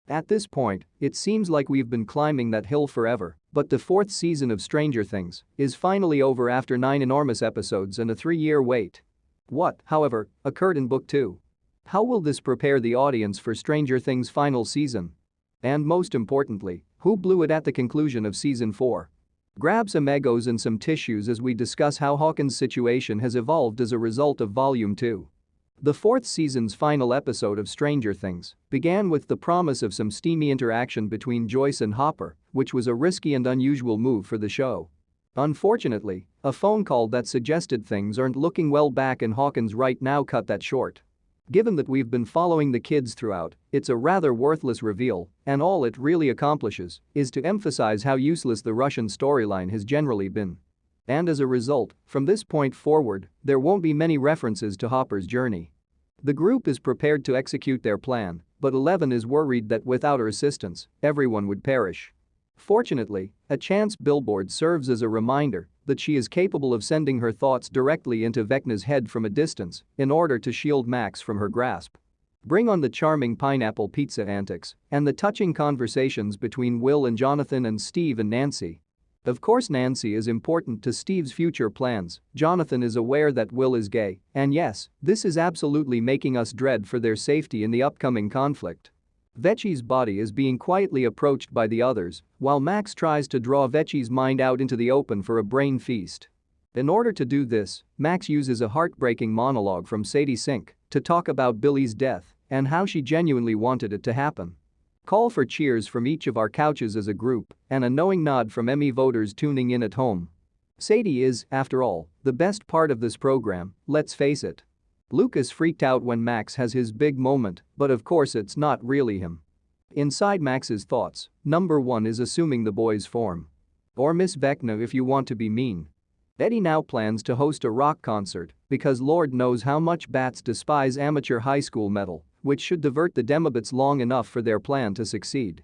At this point, it seems like we've been climbing that hill forever, but the fourth season of Stranger Things is finally over after 9 enormous episodes and a 3-year wait. What, however, occurred in Book 2? How will this prepare the audience for Stranger Things' final season? And most importantly, who blew it at the conclusion of Season 4? Grab some egos and some tissues as we discuss how Hawkins' situation has evolved as a result of Volume 2. The fourth season's final episode of Stranger Things began with the promise of some steamy interaction between Joyce and Hopper, which was a risky and unusual move for the show. Unfortunately, a phone call that suggested things aren't looking well back in Hawkins right now cut that short. Given that we've been following the kids throughout, it's a rather worthless reveal, and all it really accomplishes is to emphasize how useless the Russian storyline has generally been. And as a result, from this point forward, there won't be many references to Hopper's journey. The group is prepared to execute their plan, but Eleven is worried that without her assistance, everyone would perish. Fortunately, a chance billboard serves as a reminder that she is capable of sending her thoughts directly into Vecna's head from a distance in order to shield Max from her grasp. Bring on the charming pineapple pizza antics and the touching conversations between Will and Jonathan and Steve and Nancy. Of course, Nancy is important to Steve's future plans. Jonathan is aware that Will is gay, and yes, this is absolutely making us dread for their safety in the upcoming conflict. Vicki's body is being quietly approached by the others, while Max tries to draw Vicki's mind out into the open for a brain feast. In order to do this, Max uses a heartbreaking monologue from Sadie Sink to talk about Billy's death and how she genuinely wanted it to happen. Call for cheers from each of our couches as a group and a knowing nod from Emmy voters tuning in at home. Sadie is, after all, the best part of this program, let's face it. Lucas freaked out when Max has his big moment, but of course it's not really him. Inside Max's thoughts, number 1 is assuming the boy's form. Or Miss Vecna if you want to be mean. Eddie now plans to host a rock concert because Lord knows how much bats despise amateur high school metal, which should divert the Demobits long enough for their plan to succeed.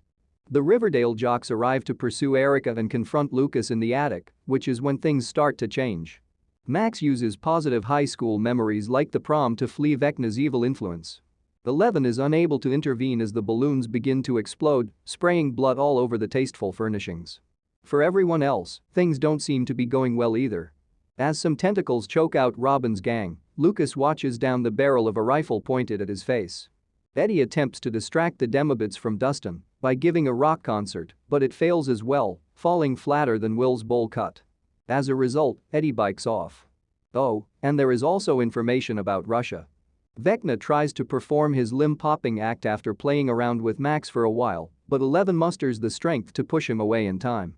The Riverdale jocks arrive to pursue Erica and confront Lucas in the attic, which is when things start to change. Max uses positive high school memories like the prom to flee Vecna's evil influence. Eleven is unable to intervene as the balloons begin to explode, spraying blood all over the tasteful furnishings. For everyone else, things don't seem to be going well either. As some tentacles choke out Robin's gang, Lucas watches down the barrel of a rifle pointed at his face. Eddie attempts to distract the Demobits from Dustin by giving a rock concert, but it fails as well, falling flatter than Will's bowl cut. As a result, Eddie bikes off. Oh, and there is also information about Russia. Vecna tries to perform his limb-popping act after playing around with Max for a while, but Eleven musters the strength to push him away in time.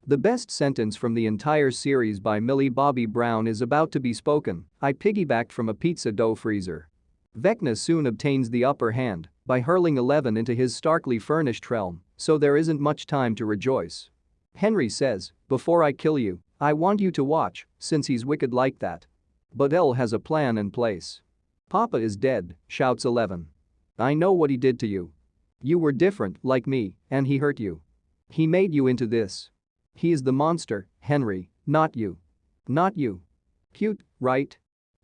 The best sentence from the entire series by Millie Bobby Brown is about to be spoken. I piggybacked from a pizza dough freezer. Vecna soon obtains the upper hand by hurling Eleven into his starkly furnished realm, so there isn't much time to rejoice. Henry says, "Before I kill you, I want you to watch, since he's wicked like that." But Elle has a plan in place. "Papa is dead," shouts Eleven. "I know what he did to you. You were different, like me, and he hurt you. He made you into this. He is the monster, Henry, not you. Not you." Cute, right?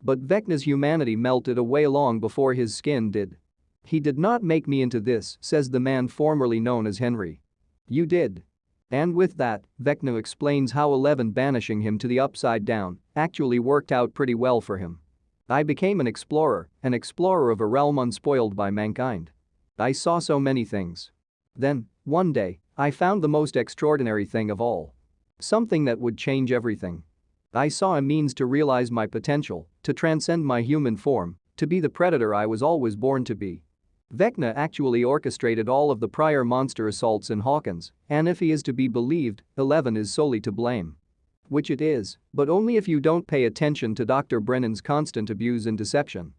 But Vecna's humanity melted away long before his skin did. "He did not make me into this," says the man formerly known as Henry. "You did." And with that, Vecna explains how Eleven banishing him to the Upside Down actually worked out pretty well for him. "I became an explorer of a realm unspoiled by mankind. I saw so many things. Then, one day, I found the most extraordinary thing of all. Something that would change everything. I saw a means to realize my potential, to transcend my human form, to be the predator I was always born to be." Vecna actually orchestrated all of the prior monster assaults in Hawkins, and if he is to be believed, Eleven is solely to blame. Which it is, but only if you don't pay attention to Dr. Brennan's constant abuse and deception.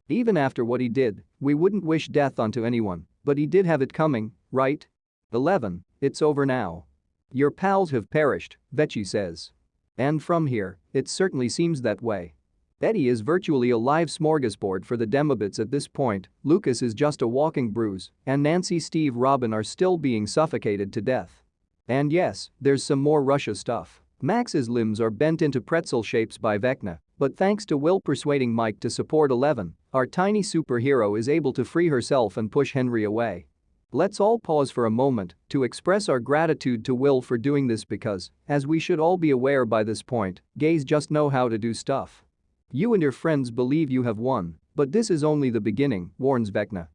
Even after what he did, we wouldn't wish death onto anyone, but he did have it coming, right? 11, it's over now. Your pals have perished, Vicki says. And from here, it certainly seems that way. Eddie is virtually a live smorgasbord for the Demobits at this point. Lucas is just a walking bruise, and Nancy, Steve, Robin are still being suffocated to death. And yes, there's some more Russia stuff. Max's limbs are bent into pretzel shapes by Vecna, but thanks to Will persuading Mike to support 11, our tiny superhero is able to free herself and push Henry away. Let's all pause for a moment to express our gratitude to Will for doing this because, as we should all be aware by this point, gays just know how to do stuff. You and your friends believe you have won, but this is only the beginning, warns Vecna.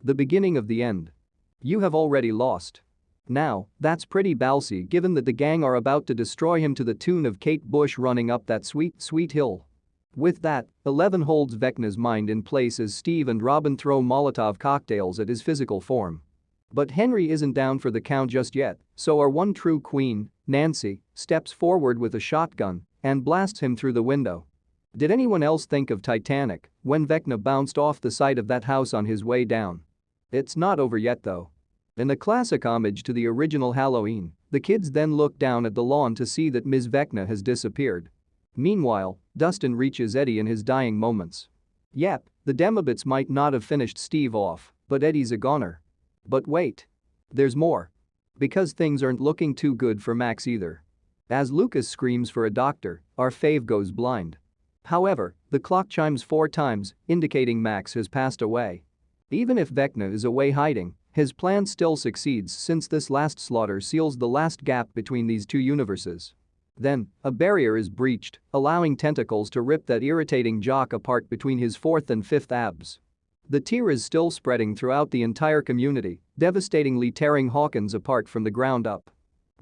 The beginning of the end. You have already lost. Now, that's pretty ballsy given that the gang are about to destroy him to the tune of Kate Bush running up that sweet, sweet hill. With that, 11 holds Vecna's mind in place as Steve and Robin throw Molotov cocktails at his physical form. But Henry isn't down for the count just yet, so our one true queen, Nancy, steps forward with a shotgun and blasts him through the window. Did anyone else think of Titanic when Vecna bounced off the side of that house on his way down? It's not over yet though. In a classic homage to the original Halloween, the kids then look down at the lawn to see that Ms. Vecna has disappeared. Meanwhile, Dustin reaches Eddie in his dying moments. Yep, the Demobits might not have finished Steve off, but Eddie's a goner. But wait. There's more. Because things aren't looking too good for Max either. As Lucas screams for a doctor, our fave goes blind. However, the clock chimes 4 times, indicating Max has passed away. Even if Vecna is away hiding, his plan still succeeds since this last slaughter seals the last gap between these two universes. Then, a barrier is breached, allowing tentacles to rip that irritating jock apart between his 4th and 5th abs. The tear is still spreading throughout the entire community, devastatingly tearing Hawkins apart from the ground up.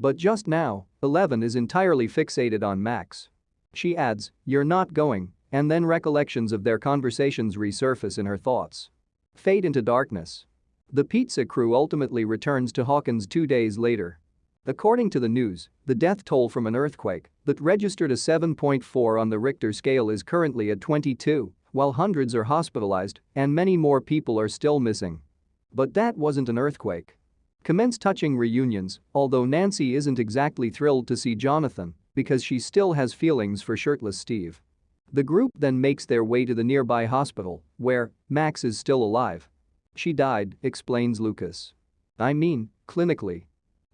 But just now, 11 is entirely fixated on Max. She adds, "You're not going," and then recollections of their conversations resurface in her thoughts. Fade into darkness. The pizza crew ultimately returns to Hawkins 2 days later. According to the news, the death toll from an earthquake that registered a 7.4 on the Richter scale is currently at 22, while hundreds are hospitalized and many more people are still missing. But that wasn't an earthquake. Commence touching reunions, although Nancy isn't exactly thrilled to see Jonathan because she still has feelings for shirtless Steve. The group then makes their way to the nearby hospital, where Max is still alive. She died, explains Lucas. I mean, clinically.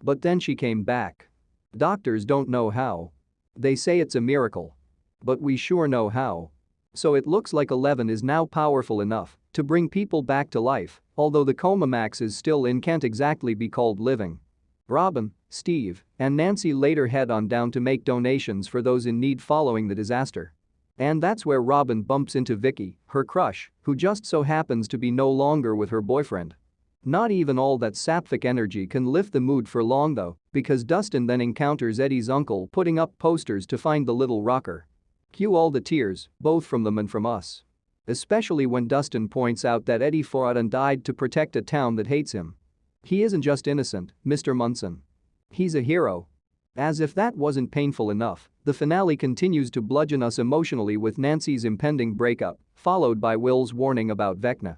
But then she came back. Doctors don't know how. They say it's a miracle. But we sure know how. So it looks like 11 is now powerful enough to bring people back to life, although the coma Max is still in can't exactly be called living. Robin, Steve, and Nancy later head on down to make donations for those in need following the disaster. And that's where Robin bumps into Vicki, her crush, who just so happens to be no longer with her boyfriend. Not even all that sapphic energy can lift the mood for long though, because Dustin then encounters Eddie's uncle putting up posters to find the little rocker. Cue all the tears, both from them and from us. Especially when Dustin points out that Eddie fought and died to protect a town that hates him. He isn't just innocent, Mr. Munson. He's a hero. As if that wasn't painful enough, the finale continues to bludgeon us emotionally with Nancy's impending breakup, followed by Will's warning about Vecna.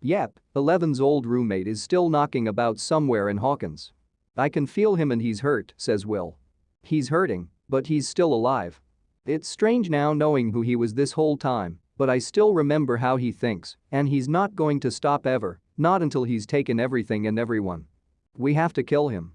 Yep, 11's old roommate is still knocking about somewhere in Hawkins. I can feel him and he's hurt, says Will. He's hurting, but he's still alive. It's strange now knowing who he was this whole time, but I still remember how he thinks, and he's not going to stop ever, not until he's taken everything and everyone. We have to kill him.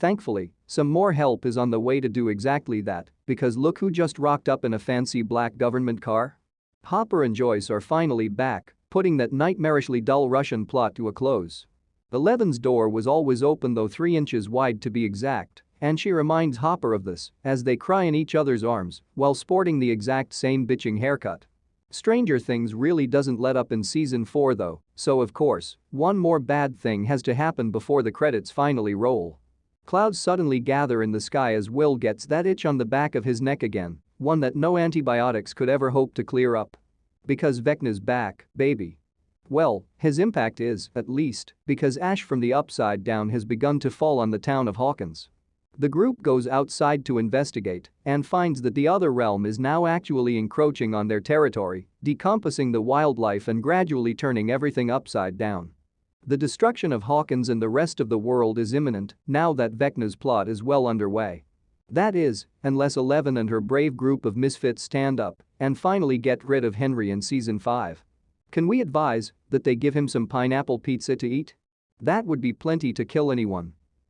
Thankfully, some more help is on the way to do exactly that, because look who just rocked up in a fancy black government car. Hopper and Joyce are finally back, putting that nightmarishly dull Russian plot to a close. 11's door was always open though 3 inches wide to be exact, and she reminds Hopper of this as they cry in each other's arms while sporting the exact same bitching haircut. Stranger Things really doesn't let up in season 4 though, so of course, one more bad thing has to happen before the credits finally roll. Clouds suddenly gather in the sky as Will gets that itch on the back of his neck again, one that no antibiotics could ever hope to clear up. Because Vecna's back, baby. Well, his impact is, at least, because ash from the upside down has begun to fall on the town of Hawkins. The group goes outside to investigate and finds that the other realm is now actually encroaching on their territory, decomposing the wildlife and gradually turning everything upside down. The destruction of Hawkins and the rest of the world is imminent now that Vecna's plot is well underway. That is, unless 11 and her brave group of misfits stand up and finally get rid of Henry in season 5. Can we advise that they give him some pineapple pizza to eat? That would be plenty to kill anyone.